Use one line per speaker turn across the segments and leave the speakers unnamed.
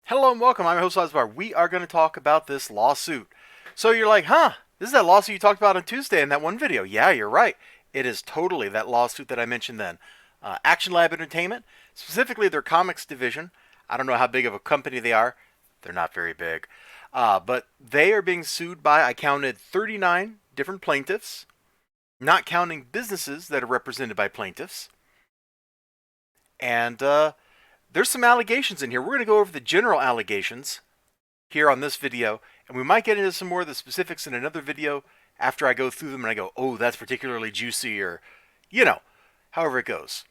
Hello and welcome. I'm your host, Elizibar. We are going to talk about this lawsuit. So you're like, this is that lawsuit you talked about on Tuesday in that one video. Yeah, you're right. It is totally that lawsuit that I mentioned then. Action Lab Entertainment, specifically their comics division. I don't know how big of a company they are. They're not very big. But they are being sued by, I counted 39 different plaintiffs, not counting businesses that are represented by plaintiffs. And there's some allegations in here. We're going to go over the general allegations here on this video, and we might get into some more of the specifics in another video after I go through them and I go, oh, that's particularly juicy, or, however it goes.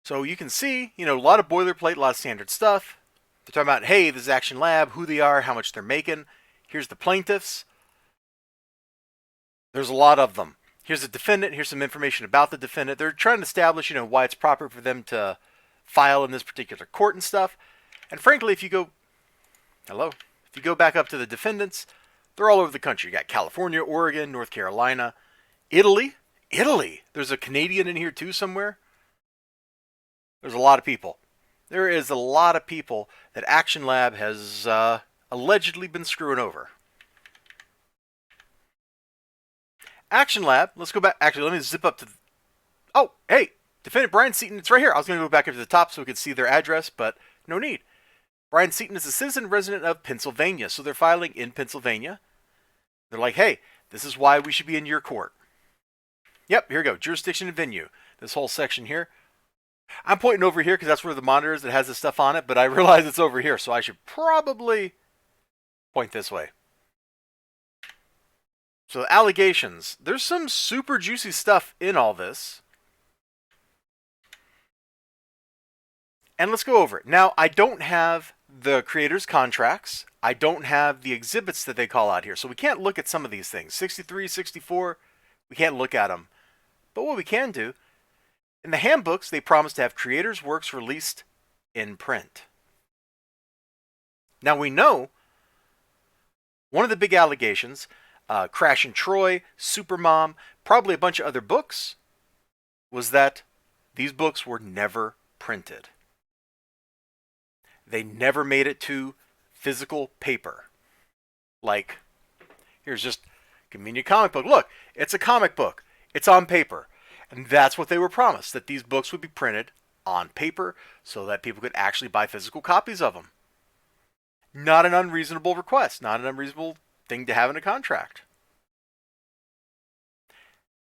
So you can see, a lot of boilerplate, a lot of standard stuff. They're talking about, hey, this is Action Lab, who they are, how much they're making. Here's the plaintiffs. There's a lot of them. Here's the defendant. Here's some information about the defendant. They're trying to establish, why it's proper for them to file in this particular court and stuff. And frankly, if you go back up to the defendants, they're all over the country. You got California, Oregon, North Carolina, Italy. There's a Canadian in here too somewhere. There's a lot of people. There is a lot of people that Action Lab has allegedly been screwing over. Action Lab, let's go back. Actually, let me zip up to... Oh, hey, defendant Brian Seaton, it's right here. I was going to go back up to the top so we could see their address, but no need. Brian Seaton is a citizen resident of Pennsylvania, so they're filing in Pennsylvania. They're like, hey, this is why we should be in your court. Yep, here we go. Jurisdiction and venue. This whole section here. I'm pointing over here because that's where the monitor is that has this stuff on it, but I realize it's over here, so I should probably point this way. So the allegations. There's some super juicy stuff in all this. And let's go over it. Now, I don't have the creators' contracts. I don't have the exhibits that they call out here. So we can't look at some of these things. 63, 64, we can't look at them. But what we can do, in the handbooks, they promise to have creators' works released in print. Now we know one of the big allegations, Crash and Troy, Supermom, probably a bunch of other books, was that these books were never printed. They never made it to physical paper. Like, here's just a convenient comic book. Look, it's a comic book. It's on paper. And that's what they were promised, that these books would be printed on paper so that people could actually buy physical copies of them. Not an unreasonable request. Not an unreasonable thing to have in a contract.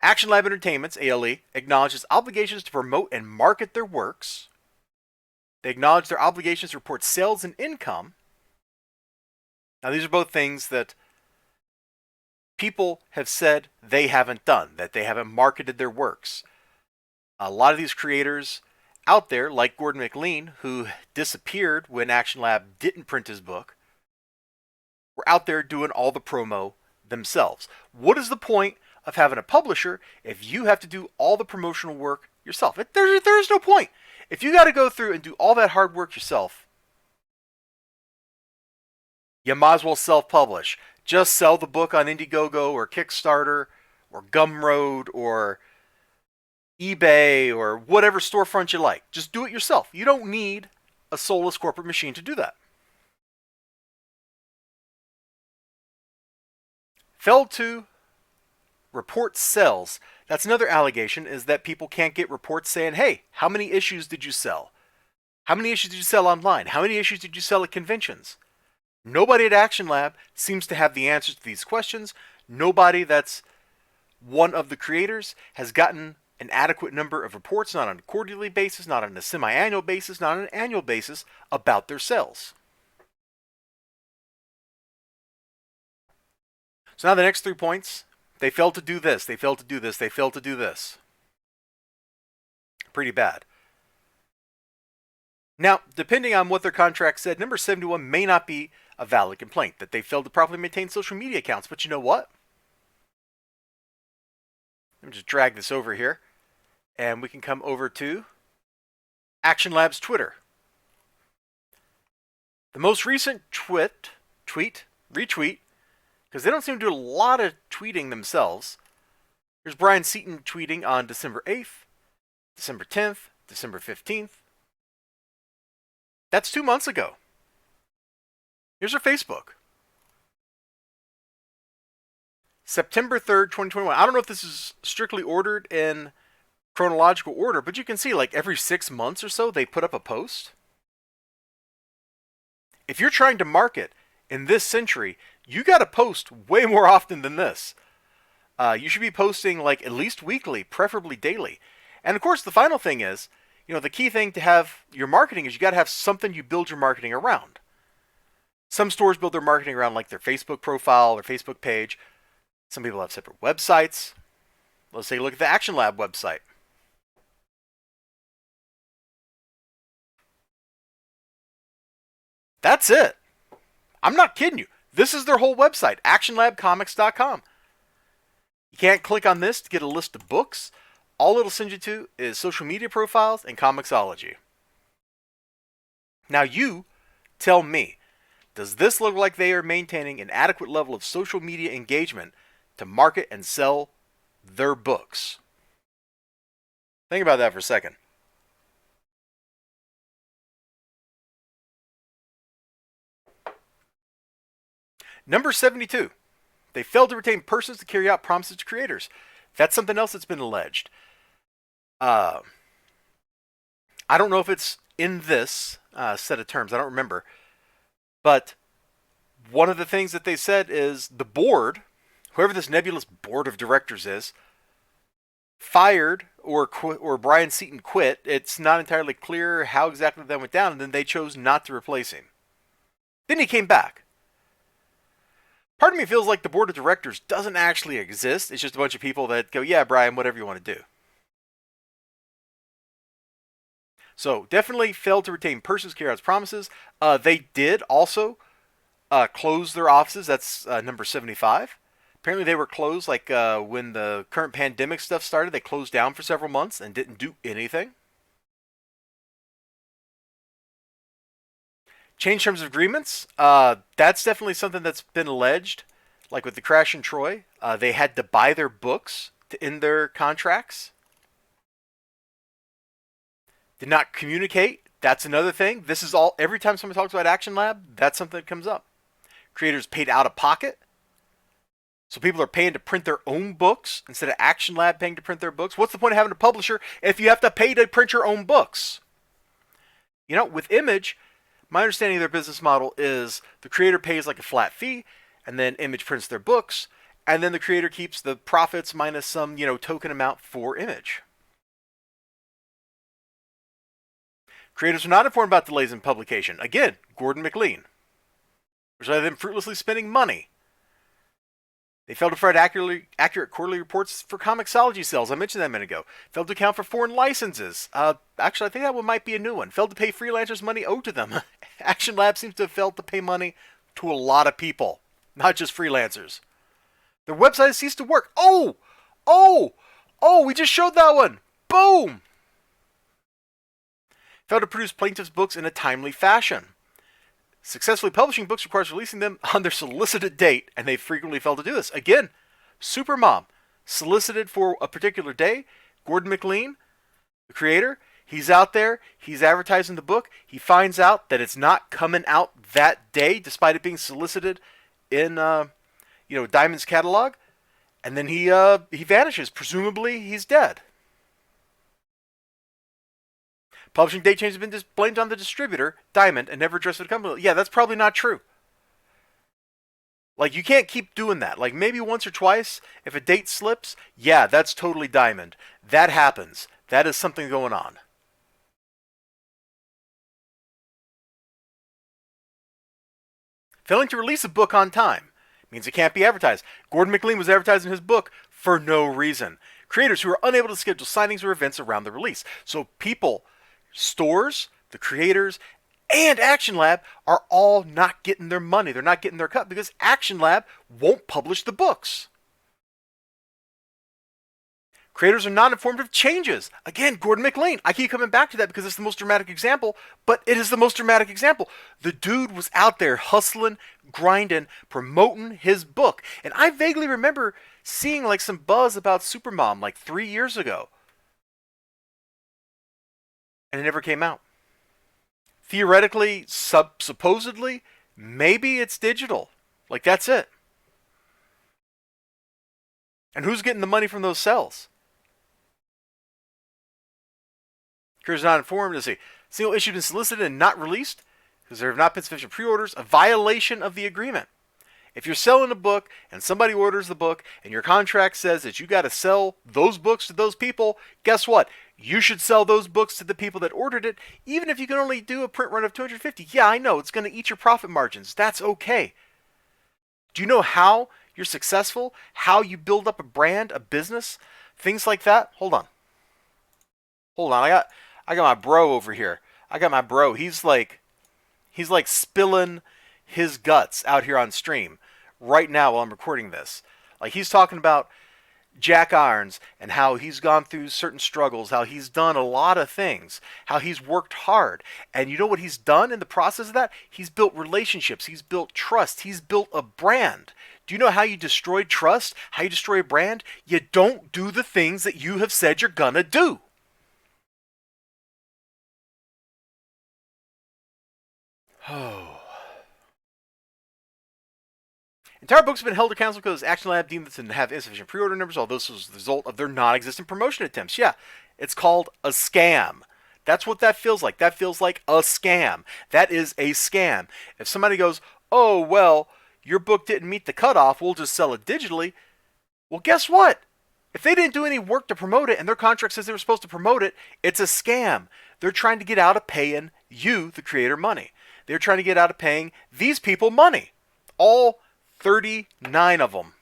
Action Lab Entertainment's, ALE, acknowledges obligations to promote and market their works. They acknowledge their obligations to report sales and income. Now, these are both things that people have said they haven't done, that they haven't marketed their works. A lot of these creators out there, like Gordon McLean, who disappeared when Action Lab didn't print his book, were out there doing all the promo themselves. What is the point of having a publisher if you have to do all the promotional work yourself? There's no point. If you got to go through and do all that hard work yourself, you might as well self-publish. Just sell the book on Indiegogo or Kickstarter or Gumroad or eBay or whatever storefront you like. Just do it yourself. You don't need a soulless corporate machine to do that. Failed to report sales. That's another allegation, is that people can't get reports saying, hey, how many issues did you sell? How many issues did you sell online? How many issues did you sell at conventions? Nobody at Action Lab seems to have the answers to these questions. Nobody that's one of the creators has gotten an adequate number of reports, not on a quarterly basis, not on a semi-annual basis, not on an annual basis, about their sales. So now the next 3 points. They failed to do this, they failed to do this, they failed to do this. Pretty bad. Now, depending on what their contract said, number 71 may not be a valid complaint, that they failed to properly maintain social media accounts. But you know what? Let me just drag this over here, and we can come over to Action Lab's Twitter. The most recent retweet, because they don't seem to do a lot of tweeting themselves. Here's Brian Seaton tweeting on December 8th, December 10th, December 15th. That's 2 months ago. Here's her Facebook. September 3rd, 2021. I don't know if this is strictly ordered in chronological order, but you can see like every 6 months or so they put up a post. If you're trying to market in this century, you got to post way more often than this. You should be posting like at least weekly, preferably daily. And of course, the final thing is, the key thing to have your marketing is you got to have something you build your marketing around. Some stores build their marketing around like their Facebook profile or Facebook page. Some people have separate websites. Let's take a look at the Action Lab website. That's it. I'm not kidding you. This is their whole website, actionlabcomics.com. You can't click on this to get a list of books. All it'll send you to is social media profiles and Comixology. Now you tell me, does this look like they are maintaining an adequate level of social media engagement to market and sell their books? Think about that for a second. Number 72. They failed to retain persons to carry out promises to creators. That's something else that's been alleged. I don't know if it's in this set of terms. I don't remember. But one of the things that they said is the board, whoever this nebulous board of directors is, fired or Brian Seaton quit. It's not entirely clear how exactly that went down, and then they chose not to replace him. Then he came back. Part of me feels like the board of directors doesn't actually exist. It's just a bunch of people that go, yeah, Brian, whatever you want to do. So definitely failed to retain persons carry out promises. They did also close their offices. That's number 75. Apparently they were closed like when the current pandemic stuff started. They closed down for several months and didn't do anything. Change terms of agreements. That's definitely something that's been alleged. Like with the Crash in Troy, they had to buy their books to end their contracts. Did not communicate. That's another thing. This is all, every time someone talks about Action Lab, that's something that comes up. Creators paid out of pocket. So people are paying to print their own books instead of Action Lab paying to print their books. What's the point of having a publisher if you have to pay to print your own books? With Image, my understanding of their business model is the creator pays like a flat fee, and then Image prints their books, and then the creator keeps the profits minus some, token amount for Image. Creators are not informed about delays in publication. Again, Gordon McLean. Resulting in them fruitlessly spending money. They failed to provide accurate quarterly reports for Comixology sales. I mentioned that a minute ago. Failed to account for foreign licenses. Actually, I think that one might be a new one. Failed to pay freelancers money owed to them. Action Lab seems to have failed to pay money to a lot of people, not just freelancers. Their website has ceased to work. Oh, we just showed that one. Boom. Failed to produce plaintiffs' books in a timely fashion. Successfully publishing books requires releasing them on their solicited date, and they frequently fail to do this. Again, Supermom, solicited for a particular day. Gordon McLean, the creator, he's out there, he's advertising the book. He finds out that it's not coming out that day, despite it being solicited in, Diamond's catalog. And then he vanishes. Presumably, he's dead. Publishing date change has been blamed on the distributor, Diamond, and never addressed the company. Yeah, that's probably not true. Like, you can't keep doing that. Like, maybe once or twice, if a date slips, yeah, that's totally Diamond. That happens. That is something going on. Failing to release a book on time means it can't be advertised. Gordon McLean was advertising his book for no reason. Creators who are unable to schedule signings or events around the release. So people, stores, the creators, and Action Lab are all not getting their money. They're not getting their cut because Action Lab won't publish the books. Creators are not informed of changes. Again, Gordon McLean. I keep coming back to that because it's the most dramatic example, but it is the most dramatic example. The dude was out there hustling, grinding, promoting his book. And I vaguely remember seeing like some buzz about Supermom like 3 years ago. And it never came out. Theoretically, supposedly, maybe it's digital. Like, that's it. And who's getting the money from those sales? Creators not informed. Let's see. Single issue been solicited and not released because there have not been sufficient pre-orders. A violation of the agreement. If you're selling a book and somebody orders the book and your contract says that you got to sell those books to those people, guess what? You should sell those books to the people that ordered it, even if you can only do a print run of 250. Yeah, I know, it's going to eat your profit margins. That's okay. Do you know how you're successful? How you build up a brand, a business? Things like that? Hold on. I got my bro over here. I got my bro. He's like spilling his guts out here on stream right now while I'm recording this. Like, he's talking about Jack Irons and how he's gone through certain struggles, how he's done a lot of things, how he's worked hard. And you know what he's done in the process of that? He's built relationships. He's built trust. He's built a brand. Do you know how you destroy trust? How you destroy a brand? You don't do the things that you have said you're gonna do. Oh. Entire books have been held or canceled because Action Lab deemed them to have insufficient pre-order numbers, although this was the result of their non-existent promotion attempts. Yeah, it's called a scam. That's what that feels like. That feels like a scam. That is a scam. If somebody goes, oh, well, your book didn't meet the cutoff, we'll just sell it digitally. Well, guess what? If they didn't do any work to promote it and their contract says they were supposed to promote it, it's a scam. They're trying to get out of paying you, the creator, money. They're trying to get out of paying these people money. All 39 of them.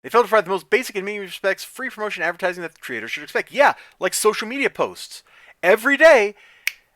They failed to provide the most basic and many respects free promotion advertising that the creator should expect. Yeah, like social media posts. Every day,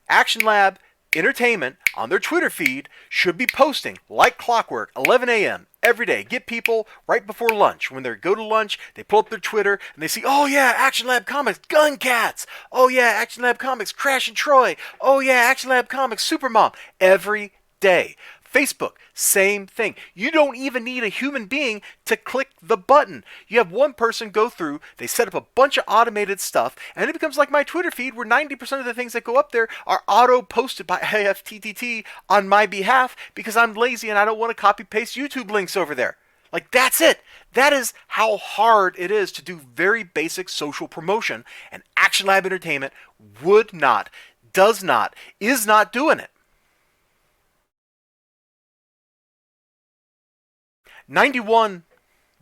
Action Lab Entertainment on their Twitter feed should be posting like clockwork, 11 a.m. every day. Get people right before lunch. When they go to lunch, they pull up their Twitter and they see, oh yeah, Action Lab Comics, Gun Cats. Oh yeah, Action Lab Comics, Crash and Troy. Oh yeah, Action Lab Comics, Supermom. Every day. Facebook, same thing. You don't even need a human being to click the button. You have one person go through, they set up a bunch of automated stuff, and it becomes like my Twitter feed where 90% of the things that go up there are auto-posted by IFTTT on my behalf because I'm lazy and I don't want to copy-paste YouTube links over there. Like, that's it. That is how hard it is to do very basic social promotion, and Action Lab Entertainment would not, does not, is not doing it. 91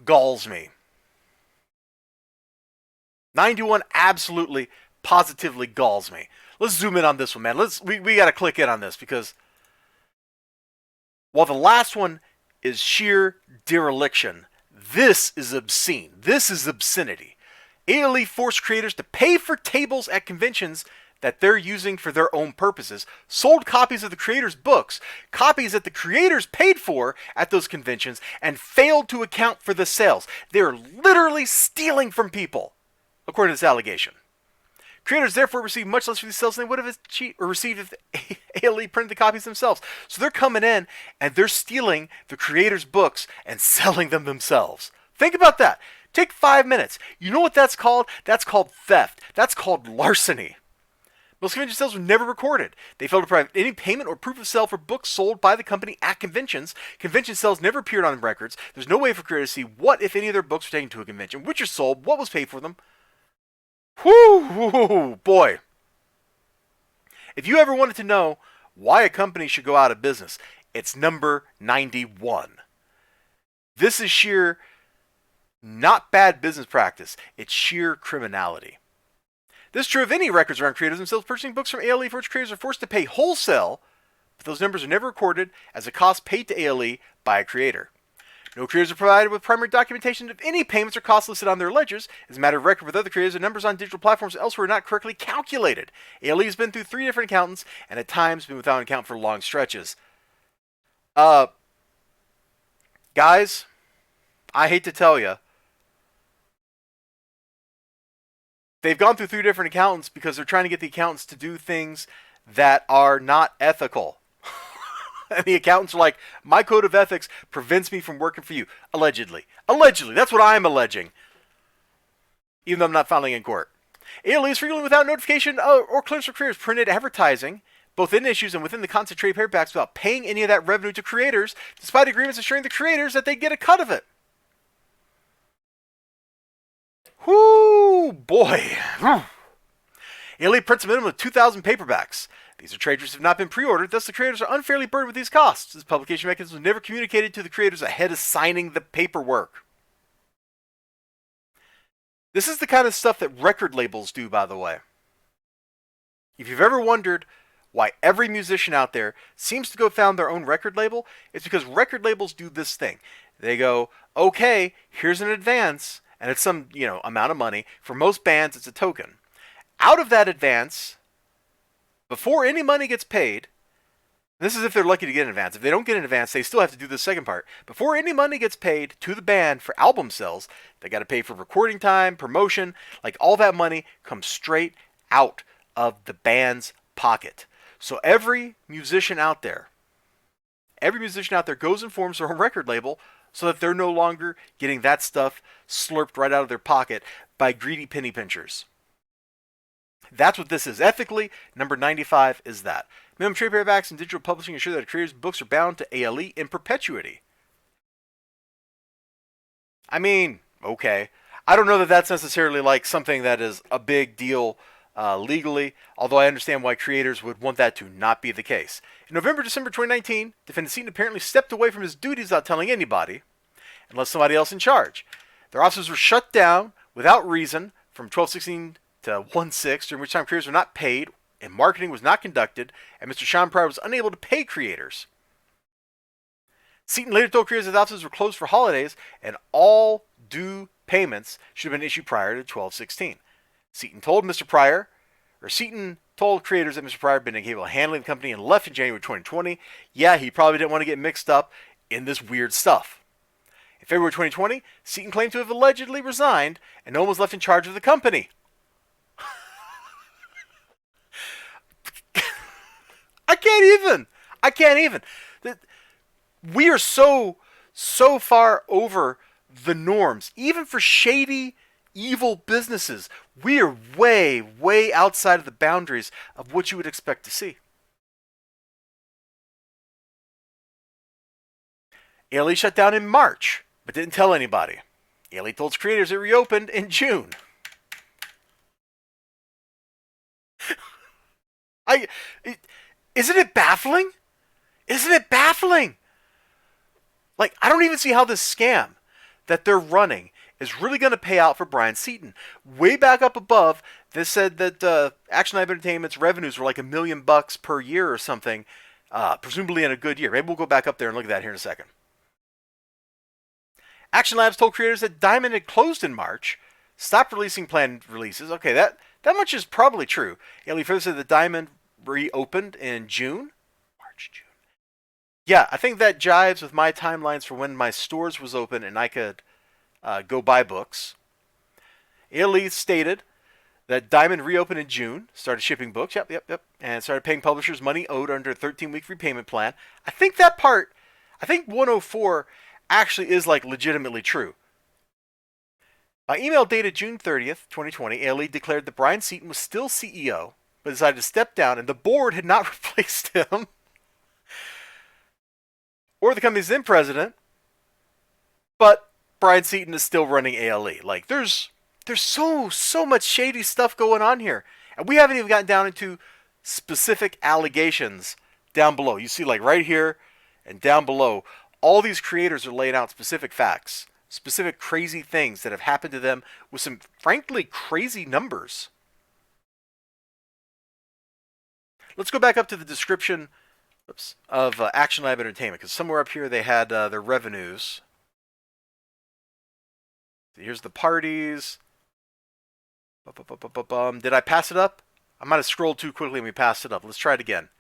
galls me. 91 absolutely, positively galls me. Let's zoom in on this one, man. We got to click in on this because while the last one is sheer dereliction, this is obscene. This is obscenity. ALE forced creators to pay for tables at conventions that they're using for their own purposes, sold copies of the creators' books, copies that the creators paid for at those conventions, and failed to account for the sales. They're literally stealing from people, according to this allegation. Creators therefore receive much less for these sales than they would have received if ALE printed the copies themselves. So they're coming in and they're stealing the creators' books and selling them themselves. Think about that. Take 5 minutes. You know what that's called? That's called theft. That's called larceny. Most convention sales were never recorded. They failed to provide any payment or proof of sale for books sold by the company at conventions. Convention sales never appeared on records. There's no way for creators to see what, if any, of their books were taken to a convention, which are sold, what was paid for them. Whoo, boy. If you ever wanted to know why a company should go out of business, it's number 91. This is sheer, not bad business practice. It's sheer criminality. This is true of any records around creators themselves purchasing books from ALE for which creators are forced to pay wholesale, but those numbers are never recorded as a cost paid to ALE by a creator. No creators are provided with primary documentation of any payments or costs listed on their ledgers. As a matter of record with other creators, the numbers on digital platforms elsewhere are not correctly calculated. ALE has been through 3 different accountants and at times been without an account for long stretches. Guys, I hate to tell you, they've gone through 3 different accountants because they're trying to get the accountants to do things that are not ethical. And the accountants are like, my code of ethics prevents me from working for you. Allegedly. Allegedly. That's what I'm alleging. Even though I'm not filing in court. ALE is frequently without notification or clearance for creators printed advertising, both in issues and within the concept trade paperbacks, without paying any of that revenue to creators, despite agreements assuring the creators that they get a cut of it. Whoo, boy. ALE prints a minimum of 2,000 paperbacks. These are trade that have not been pre-ordered, thus the creators are unfairly burdened with these costs. This publication mechanism was never communicated to the creators ahead of signing the paperwork. This is the kind of stuff that record labels do, by the way. If you've ever wondered why every musician out there seems to go found their own record label, it's because record labels do this thing. They go, okay, here's an advance, and it's some, amount of money. For most bands, it's a token. Out of that advance, before any money gets paid, this is if they're lucky to get an advance. If they don't get an advance, they still have to do the second part. Before any money gets paid to the band for album sales, they got to pay for recording time, promotion, like all that money comes straight out of the band's pocket. So every musician out there goes and forms their own record label so that they're no longer getting that stuff slurped right out of their pocket by greedy penny pinchers. That's what this is. Ethically, number 95 is that. Minimum trade paperbacks and digital publishing ensure that creators' books are bound to ALE in perpetuity. I mean, okay. I don't know that that's necessarily like something that is a big deal legally, although I understand why creators would want that to not be the case. In November, December 2019, Defendant Seaton apparently stepped away from his duties without telling anybody, unless somebody else in charge. Their offices were shut down without reason from 12/16 to 1/6, during which time creators were not paid and marketing was not conducted, and Mr. Sean Pryor was unable to pay creators. Seaton later told creators that the offices were closed for holidays and all due payments should have been issued prior to 12/16. Seaton told creators that Mr. Pryor had been incapable of handling the company and left in January 2020. Yeah, he probably didn't want to get mixed up in this weird stuff. In February 2020, Seaton claimed to have allegedly resigned and no one was left in charge of the company. I can't even. We are so far over the norms. Even for shady, evil businesses, we are way, way outside of the boundaries of what you would expect to see. ALE shut down in March, but didn't tell anybody. ALE told its creators it reopened in June. Isn't it baffling? Isn't it baffling? Like, I don't even see how this scam that they're running is really going to pay out for Brian Seaton. Way back up above, they said that Action Lab Entertainment's revenues were like $1 million per year or something, presumably in a good year. Maybe we'll go back up there and look at that here in a second. Action Labs told creators that Diamond had closed in March, stopped releasing planned releases. Okay, that much is probably true. ALE further said that Diamond reopened in June. March, June. Yeah, I think that jives with my timelines for when my stores was open and I could go buy books. ALE stated that Diamond reopened in June, started shipping books, yep, and started paying publishers money owed under a 13-week repayment plan. I think 104 actually is like legitimately true. By email dated June 30th, 2020, ALE declared that Brian Seaton was still CEO, but decided to step down, and the board had not replaced him or the company's then president, but Brian Seaton is still running ALE. Like, there's so much shady stuff going on here, and we haven't even gotten down into specific allegations down below. You see, like right here and down below, all these creators are laying out specific facts, specific crazy things that have happened to them with some frankly crazy numbers. Let's go back up to the description of Action Lab Entertainment, because somewhere up here they had their revenues. Here's the parties. Did I pass it up? I might have scrolled too quickly and we passed it up. Let's try it again.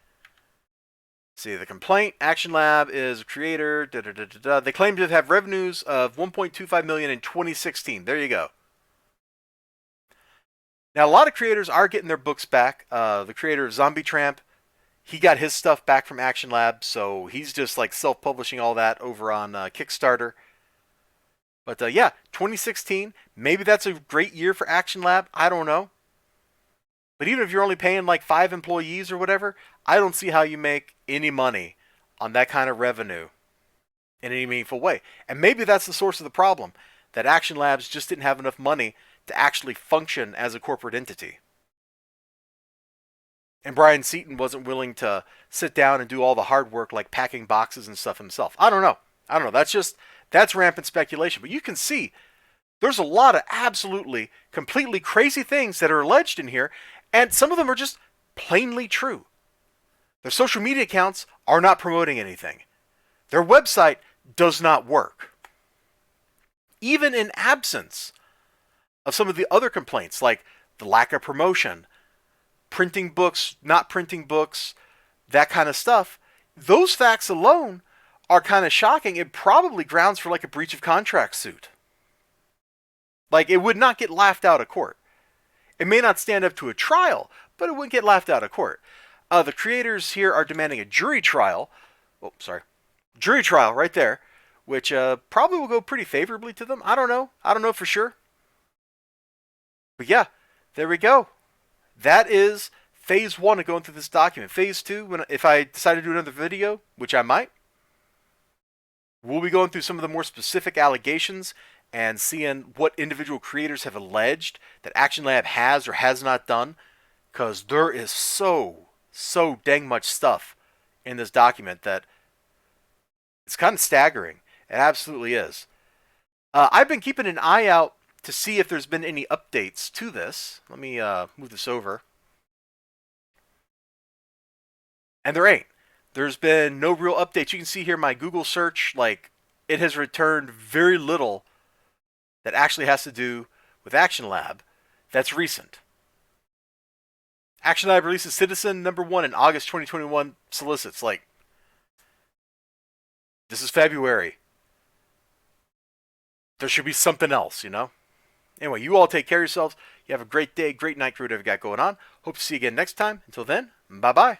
See, the complaint, Action Lab is a creator. They claim to have revenues of $1.25 million in 2016. There you go. Now, a lot of creators are getting their books back. The creator of Zombie Tramp, he got his stuff back from Action Lab, so he's just like self-publishing all that over on Kickstarter. But yeah, 2016, maybe that's a great year for Action Lab. I don't know. But even if you're only paying like 5 employees or whatever, I don't see how you make any money on that kind of revenue in any meaningful way. And maybe that's the source of the problem, that Action Labs just didn't have enough money to actually function as a corporate entity. And Brian Seaton wasn't willing to sit down and do all the hard work like packing boxes and stuff himself. I don't know. That's rampant speculation. But you can see there's a lot of absolutely, completely crazy things that are alleged in here, and some of them are just plainly true. Their social media accounts are not promoting anything. Their website does not work. Even in absence of some of the other complaints, like the lack of promotion, printing books, not printing books, that kind of stuff, those facts alone are kind of shocking. It probably grounds for like a breach of contract suit. Like, it would not get laughed out of court. It may not stand up to a trial, but it wouldn't get laughed out of court. The creators here are demanding a jury trial. Oh, sorry. Jury trial right there, which probably will go pretty favorably to them. I don't know. I don't know for sure. But yeah, there we go. That is phase 1 of going through this document. Phase 2, if I decide to do another video, which I might, we'll be going through some of the more specific allegations and seeing what individual creators have alleged that Action Lab has or has not done, because there is so dang much stuff in this document that it's kind of staggering. It absolutely is. I've been keeping an eye out to see if there's been any updates to this. Let me move this over. And there ain't. There's been no real updates. You can see here my Google search, like, it has returned very little that actually has to do with Action Lab that's recent. Action Lab releases Citizen number 1 in August 2021 solicits. Like, this is February. There should be something else, you know? Anyway, you all take care of yourselves. You have a great day, great night, whatever you got going on. Hope to see you again next time. Until then, bye-bye.